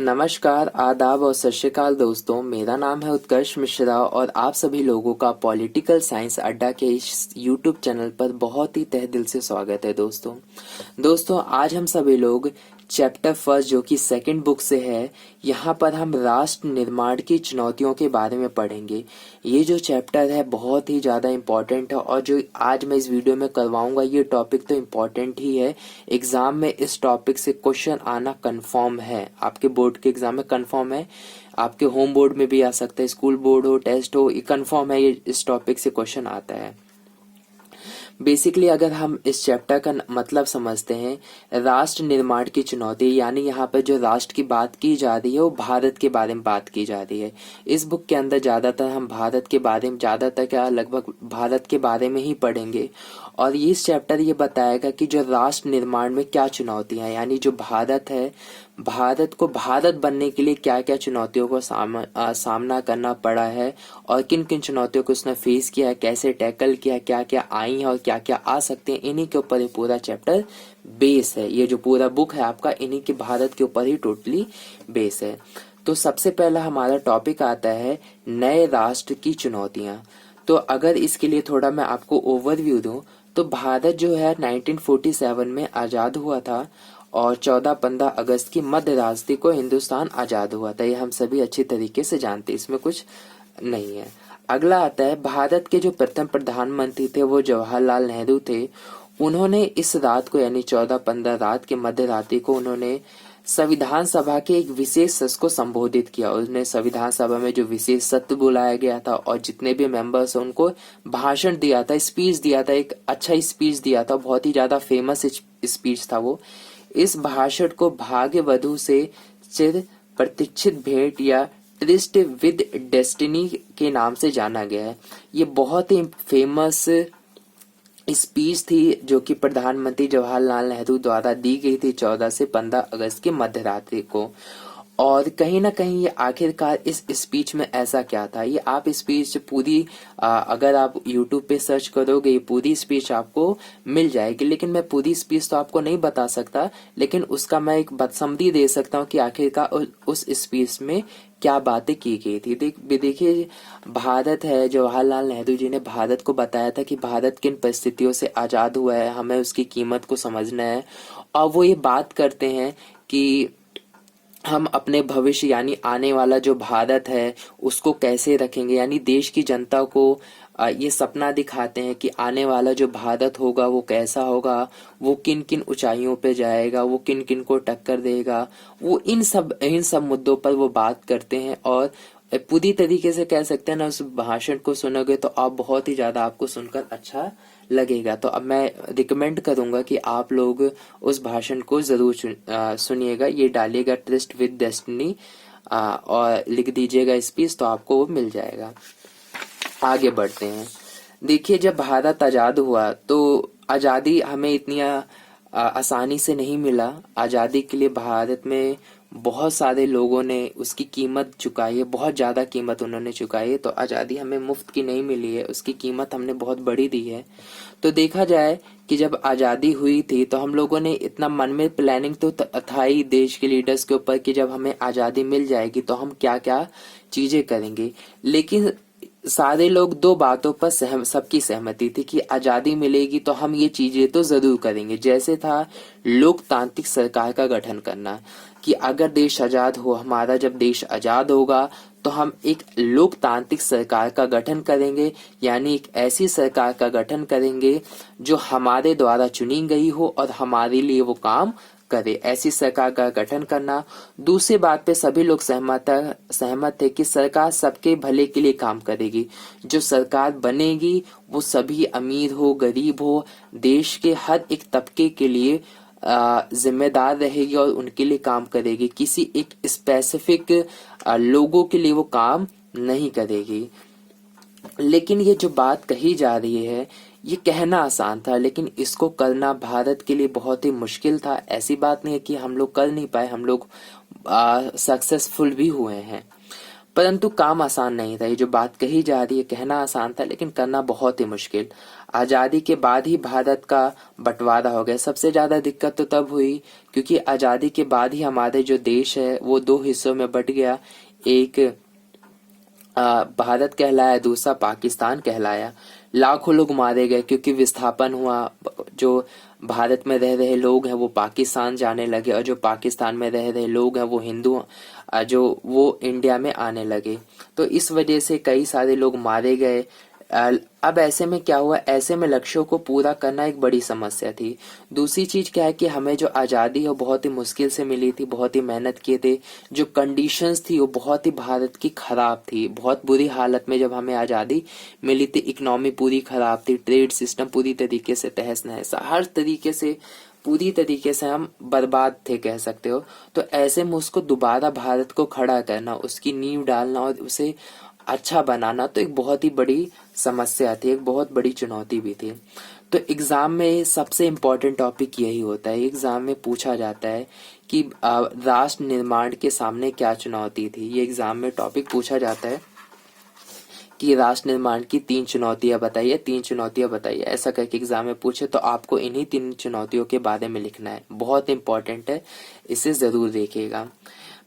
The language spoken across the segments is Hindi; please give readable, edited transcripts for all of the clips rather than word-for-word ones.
नमस्कार, आदाब और सत श्री अकाल दोस्तों। मेरा नाम है उत्कर्ष मिश्रा और आप सभी लोगों का पॉलिटिकल साइंस अड्डा के इस यूट्यूब चैनल पर बहुत ही तहे दिल से स्वागत है दोस्तों आज हम सभी लोग चैप्टर फर्स्ट जो कि सेकंड बुक से है, यहाँ पर हम राष्ट्र निर्माण की चुनौतियों के बारे में पढ़ेंगे। ये जो चैप्टर है बहुत ही ज़्यादा इम्पोर्टेंट है और जो आज मैं इस वीडियो में करवाऊंगा ये टॉपिक तो इम्पोर्टेंट ही है। एग्जाम में इस टॉपिक से क्वेश्चन आना कंफर्म है, आपके बोर्ड के एग्जाम में कंफर्म है, आपके होम बोर्ड में भी आ सकता है, स्कूल बोर्ड हो, टेस्ट हो, ये कंफर्म है, ये इस टॉपिक से क्वेश्चन आता है। बेसिकली अगर हम इस चैप्टर का मतलब समझते हैं, राष्ट्र निर्माण की चुनौती, यानी यहाँ पर जो राष्ट्र की बात की जा रही है वो भारत के बारे में बात की जा रही है। इस बुक के अंदर ज्यादातर हम भारत के बारे में, ज्यादातर क्या लगभग भारत के बारे में ही पढ़ेंगे और इस चैप्टर ये बताएगा कि जो राष्ट्र निर्माण में क्या चुनौतियां हैं, यानी जो भारत है, भारत को भारत बनने के लिए क्या क्या चुनौतियों को सामना करना पड़ा है और किन किन चुनौतियों को उसने फेस किया है, कैसे टैकल किया, क्या क्या आई है और क्या क्या आ सकते हैं, इन्हीं के ऊपर ये पूरा चैप्टर बेस है। ये जो पूरा बुक है आपका इन्हीं के भारत के ऊपर ही टोटली बेस है। तो सबसे पहला हमारा टॉपिक आता है नए राष्ट्र की चुनौतियां। तो अगर इसके लिए थोड़ा मैं आपको ओवरव्यू दूं तो भारत जो है 1947 में आजाद हुआ था और 14-15 अगस्त की मध्य रात्रि को हिंदुस्तान आजाद हुआ था। ये हम सभी अच्छी तरीके से जानते हैं, इसमें कुछ नहीं है। अगला आता है भारत के जो प्रथम प्रधानमंत्री थे वो जवाहरलाल नेहरू थे। उन्होंने इस रात को यानी 14-15 रात के मध्य रात्रि को उन्होंने संविधान सभा के एक विशेष सत्र को संबोधित किया। उन्हें संविधान सभा में जो विशेष सत्र बुलाया गया था और जितने भी मेंबर्स हैं उनको भाषण दिया था, स्पीच दिया था, एक अच्छा स्पीच दिया था, बहुत ही ज्यादा फेमस स्पीच था वो। इस भाषण को भाग्य वधु से चिर प्रतीक्षित भेंट या ट्रिस्ट विद डेस्टिनी के नाम से जाना गया है। ये बहुत ही फेमस स्पीच थी जो कि प्रधानमंत्री जवाहरलाल नेहरू द्वारा दी गई थी 14 से 15 अगस्त की मध्य रात्रि को। और कहीं ना कहीं ये आखिरकार इस स्पीच में ऐसा क्या था, ये आप स्पीच पूरी अगर आप YouTube पे सर्च करोगे ये पूरी स्पीच आपको मिल जाएगी, लेकिन मैं पूरी स्पीच तो आपको नहीं बता सकता, लेकिन उसका मैं एक समरी दे सकता हूँ कि आखिरकार उस स्पीच में क्या बातें की गई थी। देखिए भारत है, जवाहरलाल नेहरू जी ने भारत को बताया था कि भारत किन परिस्थितियों से आजाद हुआ है, हमें उसकी कीमत को समझना है। और वो ये बात करते हैं कि हम अपने भविष्य यानी आने वाला जो भारत है उसको कैसे रखेंगे, यानी देश की जनता को ये सपना दिखाते हैं कि आने वाला जो भारत होगा वो कैसा होगा, वो किन किन ऊंचाइयों पे जाएगा, वो किन किन को टक्कर देगा। वो इन सब मुद्दों पर वो बात करते हैं और पूरी तरीके से कह सकते हैं ना, उस भाषण को सुनोगे तो आप बहुत ही ज्यादा आपको सुनकर अच्छा लगेगा। तो अब मैं रिकमेंड करूंगा कि आप लोग उस भाषण को जरूर सुनिएगा। ये डालिएगा ट्रस्ट विद डेस्टिनी और लिख दीजिएगा स्पीच, तो आपको वो मिल जाएगा। आगे बढ़ते हैं। देखिए जब भारत आजाद हुआ तो आजादी हमें इतनी आसानी से नहीं मिला। आजादी के लिए भारत में बहुत सारे लोगों ने उसकी कीमत चुकाई है, बहुत ज्यादा कीमत उन्होंने चुकाई है। तो आजादी हमें मुफ्त की नहीं मिली है, उसकी कीमत हमने बहुत बड़ी दी है। तो देखा जाए कि जब आजादी हुई थी तो हम लोगों ने इतना मन में प्लानिंग तो था ही देश के लीडर्स के ऊपर कि जब हमें आजादी मिल जाएगी तो हम क्या क्या चीजें करेंगे। लेकिन सारे लोग दो बातों पर सबकी सहमति थी कि आजादी मिलेगी तो हम ये चीजें तो जरूर करेंगे। जैसे था लोकतांत्रिक सरकार का गठन करना, कि अगर देश आजाद हो, हमारा जब देश आजाद होगा तो हम एक लोकतांत्रिक सरकार का गठन करेंगे, यानी एक ऐसी सरकार का गठन करेंगे जो हमारे द्वारा चुनी गई हो और हमारे लिए वो काम करे, ऐसी सरकार का गठन करना। दूसरी बात पे सभी लोग सहमत थे कि सरकार सबके भले के लिए काम करेगी। जो सरकार बनेगी वो सभी अमीर हो गरीब हो, देश के हर एक तबके के लिए जिम्मेदार रहेगी और उनके लिए काम करेगी। किसी एक स्पेसिफिक लोगों के लिए वो काम नहीं करेगी। लेकिन ये जो बात कही जा रही है ये कहना आसान था, लेकिन इसको करना भारत के लिए बहुत ही मुश्किल था। ऐसी बात नहीं है कि हम लोग कर नहीं पाए, हम लोग सक्सेसफुल भी हुए हैं। परंतु काम आसान नहीं था। ये जो बात कही जा रही है, कहना आसान था लेकिन करना बहुत ही मुश्किल। आजादी के बाद ही भारत का बंटवारा हो गया। सबसे ज्यादा दिक्कत तो तब हुई क्योंकि आजादी के बाद ही हमारे जो देश है वो दो हिस्सों में बंट गया। एक भारत कहलाया, दूसरा पाकिस्तान कहलाया। लाखों लोग मारे गए क्योंकि विस्थापन हुआ। जो भारत में रह रहे लोग हैं वो पाकिस्तान जाने लगे और जो पाकिस्तान में रह रहे लोग हैं वो हिंदू जो वो इंडिया में आने लगे। तो इस वजह से कई सारे लोग मारे गए। अब ऐसे में क्या हुआ, ऐसे में लक्ष्यों को पूरा करना एक बड़ी समस्या थी। दूसरी चीज क्या है कि हमें जो आजादी है वो बहुत ही मुश्किल से मिली थी, बहुत ही मेहनत किए थे। जो कंडीशंस थी वो बहुत ही भारत की खराब थी, बहुत बुरी हालत में जब हमें आजादी मिली थी। इकोनॉमी पूरी खराब थी, ट्रेड सिस्टम पूरी तरीके से तहस नहस, हर तरीके से पूरी तरीके से हम बर्बाद थे कह सकते हो। तो ऐसे में उसको दोबारा भारत को खड़ा करना, उसकी नींव डालना और उसे अच्छा बनाना तो एक बहुत ही बड़ी समस्या थी, एक बहुत बड़ी चुनौती भी थी। तो एग्जाम में सबसे इम्पोर्टेंट टॉपिक यही होता है। एग्जाम में पूछा जाता है कि राष्ट्र निर्माण के सामने क्या चुनौती थी। ये एग्जाम में टॉपिक पूछा जाता है कि राष्ट्र निर्माण की 3 चुनौतियां बताइए, 3 चुनौतियां बताइए। ऐसा करके एग्जाम में पूछे तो आपको इन्हीं 3 चुनौतियों के बारे में लिखना है। बहुत इंपॉर्टेंट है, इसे जरूर देखिएगा।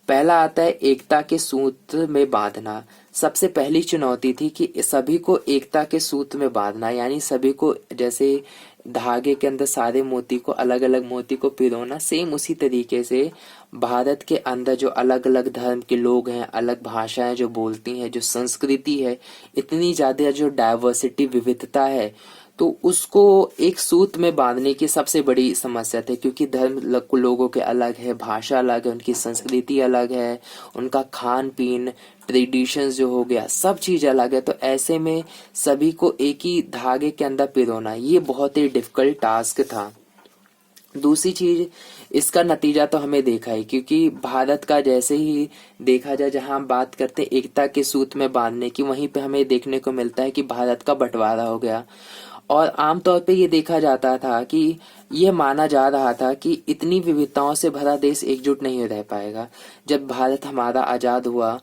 पहला आता है एकता के सूत्र में बांधना। सबसे पहली चुनौती थी कि सभी को एकता के सूत्र में बांधना, यानी सभी को जैसे धागे के अंदर सारे मोती को, अलग अलग मोती को पिरोना, सेम उसी तरीके से भारत के अंदर जो अलग अलग धर्म के लोग हैं, अलग भाषाएं जो बोलती हैं, जो संस्कृति है, इतनी ज्यादा जो डाइवर्सिटी विविधता है, तो उसको एक सूत्र में बांधने की सबसे बड़ी समस्या थी। क्योंकि धर्म लोगों के अलग है, भाषा अलग है, उनकी संस्कृति अलग है, उनका खान पीन, ट्रेडिशंस जो हो गया, सब चीज अलग है। तो ऐसे में सभी को एक ही धागे के अंदर पिरोना, ये बहुत ही डिफिकल्ट टास्क था। दूसरी चीज, इसका नतीजा तो हमें देखा है क्योंकि भारत का जैसे ही देखा जाए, जहां हम बात करते हैं एकता के सूत्र में बांधने की, वहीं पे हमें देखने को मिलता है कि भारत का बंटवारा हो गया। और आमतौर पे ये देखा जाता था कि ये माना जा रहा था कि इतनी विविधताओं से भरा देश एकजुट नहीं रह पाएगा। जब भारत हमारा आजाद हुआ,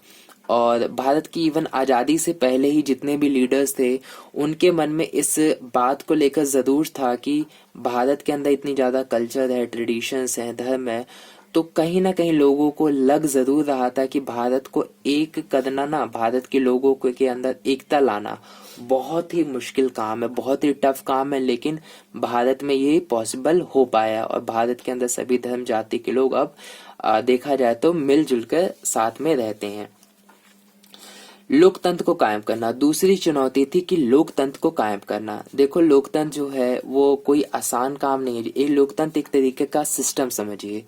और भारत की इवन आजादी से पहले ही जितने भी लीडर्स थे, उनके मन में इस बात को लेकर जरूर था कि भारत के अंदर इतनी ज्यादा कल्चर है, ट्रेडिशंस है, धर्म है, तो कहीं ना कहीं लोगों को लग जरूर रहा था कि भारत को एक करना ना, भारत के लोगों के अंदर एकता लाना बहुत ही मुश्किल काम है, बहुत ही टफ काम है। लेकिन भारत में ये पॉसिबल हो पाया और भारत के अंदर सभी धर्म जाति के लोग अब देखा जाए तो मिलजुल कर साथ में रहते हैं। लोकतंत्र को कायम करना दूसरी चुनौती थी कि लोकतंत्र को कायम करना। देखो, लोकतंत्र जो है वो कोई आसान काम नहीं है। ये लोकतंत्र एक तरीके का सिस्टम समझिए।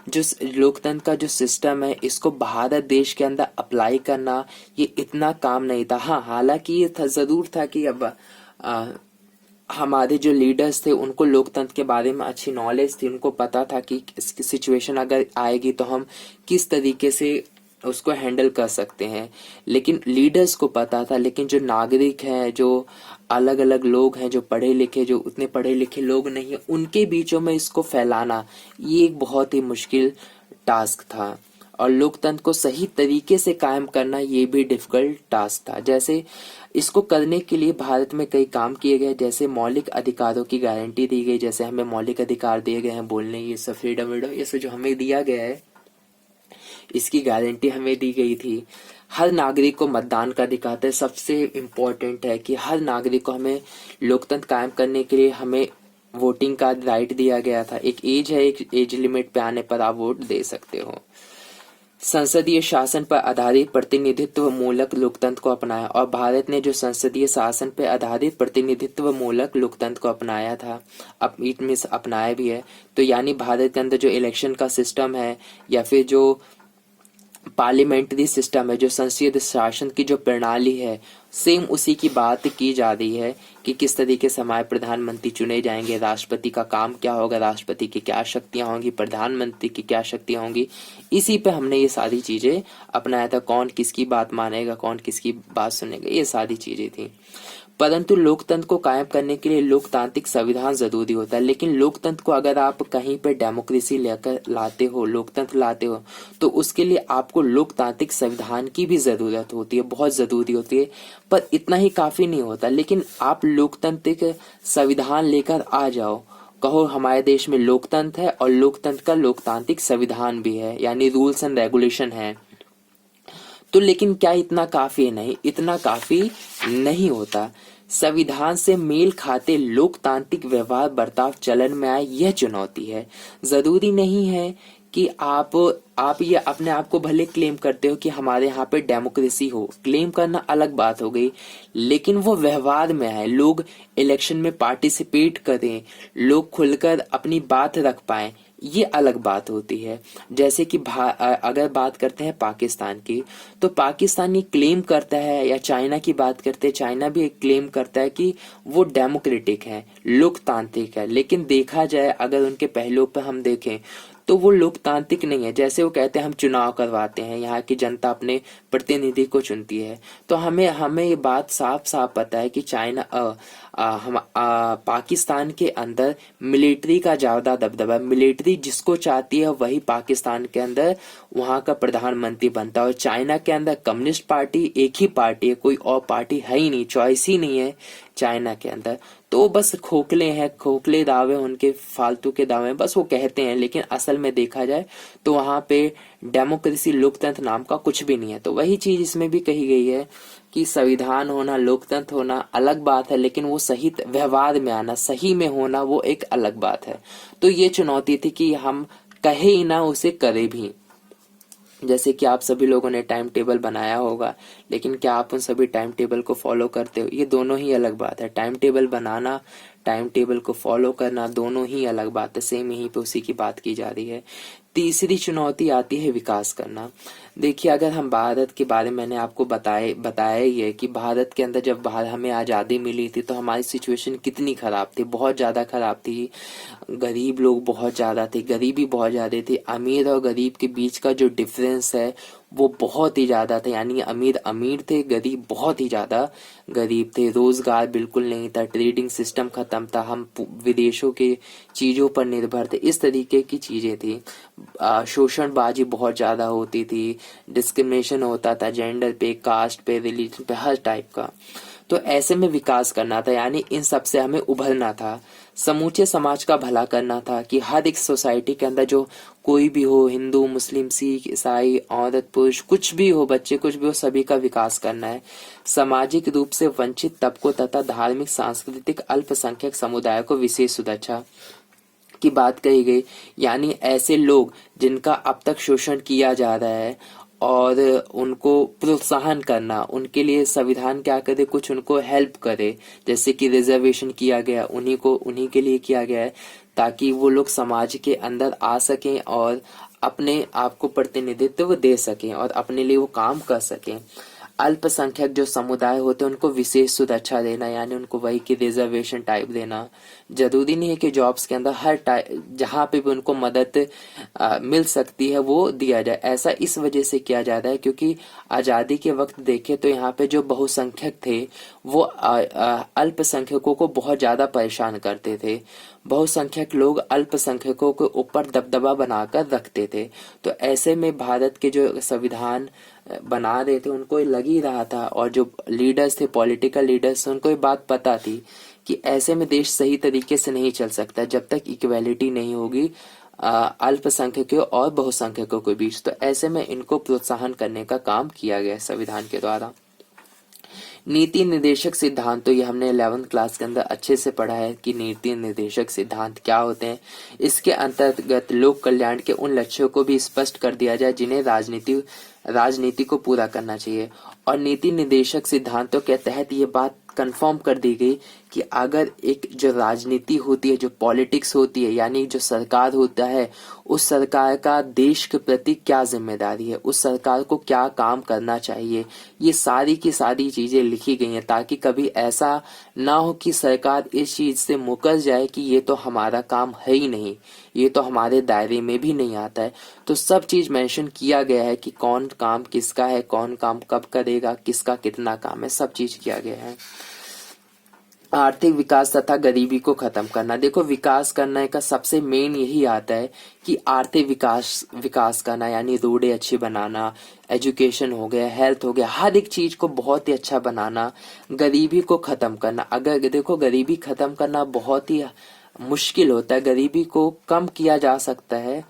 जो लोकतंत्र का जो सिस्टम है, इसको भारत देश के अंदर अप्लाई करना ये इतना काम नहीं था। हाँ, हालांकि ये जरूर था कि अब हमारे जो लीडर्स थे उनको लोकतंत्र के बारे में अच्छी नॉलेज थी, उनको पता था कि सिचुएशन अगर आएगी तो हम किस तरीके से उसको हैंडल कर सकते हैं। लेकिन लीडर्स को पता था, लेकिन जो नागरिक हैं, जो अलग अलग लोग हैं, जो पढ़े लिखे, जो उतने पढ़े लिखे लोग नहीं है, उनके बीचों में इसको फैलाना ये एक बहुत ही मुश्किल टास्क था। और लोकतंत्र को सही तरीके से कायम करना ये भी डिफिकल्ट टास्क था। जैसे इसको करने के लिए भारत में कई काम किए गए, जैसे मौलिक अधिकारों की गारंटी दी गई। जैसे हमें मौलिक अधिकार दिए गए हैं, बोलने ये सब फ्रीडम ये सब जो हमें दिया गया है, इसकी गारंटी हमें दी गई थी। हर नागरिक को मतदान का अधिकार है। सबसे इम्पोर्टेंट है कि हर नागरिक को, हमें लोकतंत्र कायम करने के लिए हमें वोटिंग का राइट दिया गया था। एक एज है, एक एज लिमिट पे आने पर आप वोट दे सकते हो। संसदीय शासन पर आधारित प्रतिनिधित्व मूलक लोकतंत्र को अपनाया, और भारत ने जो संसदीय शासन पर आधारित प्रतिनिधित्व मूलक लोकतंत्र को अपनाया था, अब में अपनाया भी है। तो यानी भारत के अंदर जो इलेक्शन का सिस्टम है, या फिर जो पार्लियामेंट्री सिस्टम है, जो संसदीय शासन की जो प्रणाली है, सेम उसी की बात की जा रही है कि किस तरीके से हमारे प्रधानमंत्री चुने जाएंगे, राष्ट्रपति का काम क्या होगा, राष्ट्रपति की क्या शक्तियां होंगी, प्रधानमंत्री की क्या शक्तियां होंगी। इसी पे हमने ये सारी चीजें अपनाया था। कौन किसकी बात मानेगा, कौन किसकी बात सुनेगा, ये सारी चीजें थी। परंतु लोकतंत्र को कायम करने के लिए लोकतांत्रिक संविधान जरूरी होता है। लेकिन लोकतंत्र को अगर आप कहीं पे डेमोक्रेसी लेकर लाते हो, लोकतंत्र लाते हो, तो उसके लिए आपको लोकतांत्रिक संविधान की भी जरूरत होती है, बहुत जरूरी होती है। पर इतना ही काफी नहीं होता। लेकिन आप लोकतांत्रिक संविधान लेकर आ जाओ, कहो हमारे देश में लोकतंत्र है और लोकतंत्र का लोकतांत्रिक संविधान भी है, यानी रूल्स एंड रेगुलेशन है, तो लेकिन क्या इतना काफी है? नहीं, इतना काफी नहीं होता। संविधान से मेल खाते लोकतांत्रिक व्यवहार बर्ताव चलन में आए, यह चुनौती है। जरूरी नहीं है कि आप ये अपने आप को भले क्लेम करते हो कि हमारे यहाँ पे डेमोक्रेसी हो, क्लेम करना अलग बात हो गई, लेकिन वो व्यवहार में आए, लोग इलेक्शन में पार्टिसिपेट करें, लोग खुलकर अपनी बात रख पाए, ये अलग बात होती है। जैसे कि अगर बात करते हैं पाकिस्तान की, तो पाकिस्तान ये क्लेम करता है, या चाइना की बात करते हैं, चाइना भी एक क्लेम करता है कि वो डेमोक्रेटिक है, लोकतांत्रिक है, लेकिन देखा जाए अगर उनके पहलुओं पर हम देखें तो वो लोकतांत्रिक नहीं है। जैसे वो कहते हैं हम चुनाव करवाते हैं, यहाँ की जनता अपने प्रतिनिधि को चुनती है, तो हमें हमें ये बात साफ साफ पता है कि पाकिस्तान के अंदर मिलिट्री का ज्यादा दबदबा, मिलिट्री जिसको चाहती है वही पाकिस्तान के अंदर वहां का प्रधानमंत्री बनता है। और चाइना के अंदर कम्युनिस्ट पार्टी एक ही पार्टी है, कोई और पार्टी है ही नहीं, चॉइस ही नहीं है चाइना के अंदर। तो बस खोखले हैं, खोखले दावे उनके, फालतू के दावे बस वो कहते हैं, लेकिन असल में देखा जाए तो वहां पे डेमोक्रेसी, लोकतंत्र नाम का कुछ भी नहीं है। तो वही चीज इसमें भी कही गई है कि संविधान होना, लोकतंत्र होना अलग बात है, लेकिन वो सही व्यवहार में आना, सही में होना, वो एक अलग बात है। तो ये चुनौती थी कि हम कहे ही ना, उसे करे भी। जैसे कि आप सभी लोगों ने टाइम टेबल बनाया होगा, लेकिन क्या आप उन सभी टाइम टेबल को फॉलो करते हो? ये दोनों ही अलग बात है। टाइम टेबल बनाना, टाइम टेबल को फॉलो करना, दोनों ही अलग बात है। सेम यहीं पे उसी की बात की जा रही है। तीसरी चुनौती आती है विकास करना। देखिए, अगर हम भारत के बारे में, मैंने आपको बताया ही है कि भारत के अंदर जब हमें आज़ादी मिली थी तो हमारी सिचुएशन कितनी खराब थी, बहुत ज़्यादा खराब थी। गरीब लोग बहुत ज़्यादा थे, गरीबी बहुत ज़्यादा थी। अमीर और गरीब के बीच का जो डिफरेंस है वो बहुत ही ज़्यादा था, यानी अमीर अमीर थे, गरीब बहुत ही ज़्यादा गरीब थे। रोजगार बिल्कुल नहीं था, ट्रेडिंग सिस्टम खत्म था, हम विदेशों के चीज़ों पर निर्भर थे, इस तरीके की चीज़ें थी। शोषणबाजी बहुत ज़्यादा होती थी, डिस्क्रिमिनेशन होता था जेंडर पे, कास्ट पे, रिलीजन पे, हर टाइप का। तो ऐसे में विकास करना था, यानी इन सब से हमें उभरना था, समूचे समाज का भला करना था कि हर एक सोसाइटी के अंदर जो कोई भी हो, हिंदू, मुस्लिम, सिख, ईसाई, औरत, पुरुष, कुछ भी हो, बच्चे कुछ भी हो, सभी का विकास करना है। सामाजिक रूप से वंचित तबकों तथा धार्मिक, सांस्कृतिक अल्पसंख्यक समुदाय को विशेष सुरक्षा की बात कही गई, यानी ऐसे लोग जिनका अब तक शोषण किया जा रहा है और उनको प्रोत्साहन करना, उनके लिए संविधान क्या करे, कुछ उनको हेल्प करे। जैसे कि रिजर्वेशन किया गया, उन्हीं के लिए किया गया है, ताकि वो लोग समाज के अंदर आ सकें और अपने आप को प्रतिनिधित्व दे सकें और अपने लिए वो काम कर सकें। अल्पसंख्यक जो समुदाय होते हैं उनको विशेष सुरक्षा देना, यानी उनको वही की रिजर्वेशन टाइप देना। जरूरी नहीं है कि जॉब्स के अंदर हर जहाँ पे भी उनको मदद मिल सकती है वो दिया जाए। ऐसा इस वजह से किया जाता है क्योंकि आज़ादी के वक्त देखे तो यहाँ पे जो बहुसंख्यक थे वो अल्पसंख्यकों को बहुत ज़्यादा परेशान करते थे। बहुसंख्यक लोग अल्पसंख्यकों के ऊपर दबदबा बनाकर रखते थे। तो ऐसे में भारत के जो संविधान बना रहे थे उनको ये लग ही रहा था, और जो लीडर्स थे, पॉलिटिकल लीडर्स, उनको ये बात पता थी कि ऐसे में देश सही तरीके से नहीं चल सकता जब तक इक्वेलिटी नहीं होगी अल्पसंख्यकों और बहुसंख्यकों के बीच। तो ऐसे में इनको प्रोत्साहन करने का काम किया गया संविधान के द्वारा। नीति निर्देशक सिद्धांत, तो ये हमने 11th क्लास के अंदर अच्छे से पढ़ा है कि नीति निर्देशक सिद्धांत क्या होते हैं। इसके अंतर्गत लोक कल्याण के उन लक्ष्यों को भी स्पष्ट कर दिया जाए जिन्हें राजनीति को पूरा करना चाहिए। और नीति निर्देशक सिद्धांतों के तहत ये बात कंफर्म कर दी गई कि अगर एक जो राजनीति होती है, जो पॉलिटिक्स होती है, यानी जो सरकार होता है, उस सरकार का देश के प्रति क्या जिम्मेदारी है, उस सरकार को क्या काम करना चाहिए, ये सारी की सारी चीजें लिखी गई हैं, ताकि कभी ऐसा ना हो कि सरकार इस चीज से मुकर जाए कि ये तो हमारा काम है ही नहीं, ये तो हमारे दायरे में भी नहीं आता है। तो सब चीज मेंशन किया गया है कि कौन काम किसका है, कौन काम कब करेगा, किसका कितना काम है, सब चीज किया गया है। आर्थिक विकास तथा गरीबी को खत्म करना। देखो, विकास करने का सबसे मेन यही आता है कि आर्थिक विकास विकास करना, यानी रोडें अच्छी बनाना, एजुकेशन हो गया, हेल्थ हो गया, हर एक चीज को बहुत ही अच्छा बनाना, गरीबी को खत्म करना। अगर देखो, गरीबी खत्म करना बहुत ही मुश्किल होता है, गरीबी को कम किया जा सकता है,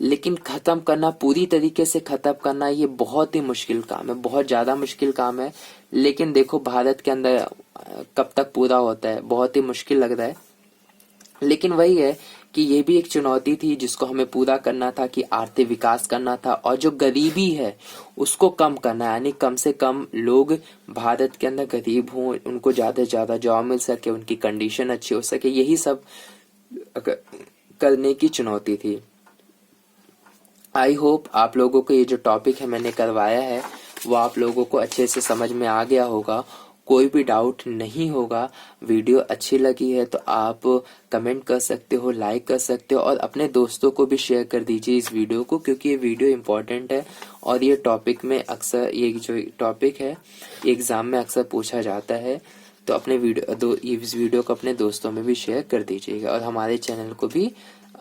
लेकिन खत्म करना, पूरी तरीके से खत्म करना, ये बहुत ही मुश्किल काम है, बहुत ज्यादा मुश्किल काम है। लेकिन देखो, भारत के अंदर कब तक पूरा होता है, बहुत ही मुश्किल लग रहा है। लेकिन वही है कि ये भी एक चुनौती थी जिसको हमें पूरा करना था, कि आर्थिक विकास करना था और जो गरीबी है उसको कम करना है, यानी कम से कम लोग भारत के अंदर गरीब हों, उनको ज्यादा से ज्यादा जॉब मिल सके, उनकी कंडीशन अच्छी हो सके, यही सब करने की चुनौती थी। आई होप आप लोगों को ये जो टॉपिक है मैंने करवाया है वो आप लोगों को अच्छे से समझ में आ गया होगा, कोई भी डाउट नहीं होगा। वीडियो अच्छी लगी है तो आप कमेंट कर सकते हो, लाइक कर सकते हो, और अपने दोस्तों को भी शेयर कर दीजिए इस वीडियो को, क्योंकि ये वीडियो इम्पोर्टेंट है और ये टॉपिक में अक्सर, ये जो टॉपिक है एग्जाम में अक्सर पूछा जाता है। तो अपने इस वीडियो को अपने दोस्तों में भी शेयर कर दीजिएगा और हमारे चैनल को भी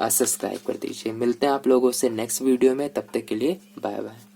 सब्सक्राइब कर दीजिए। मिलते हैं आप लोगों से नेक्स्ट वीडियो में, तब तक के लिए बाय बाय।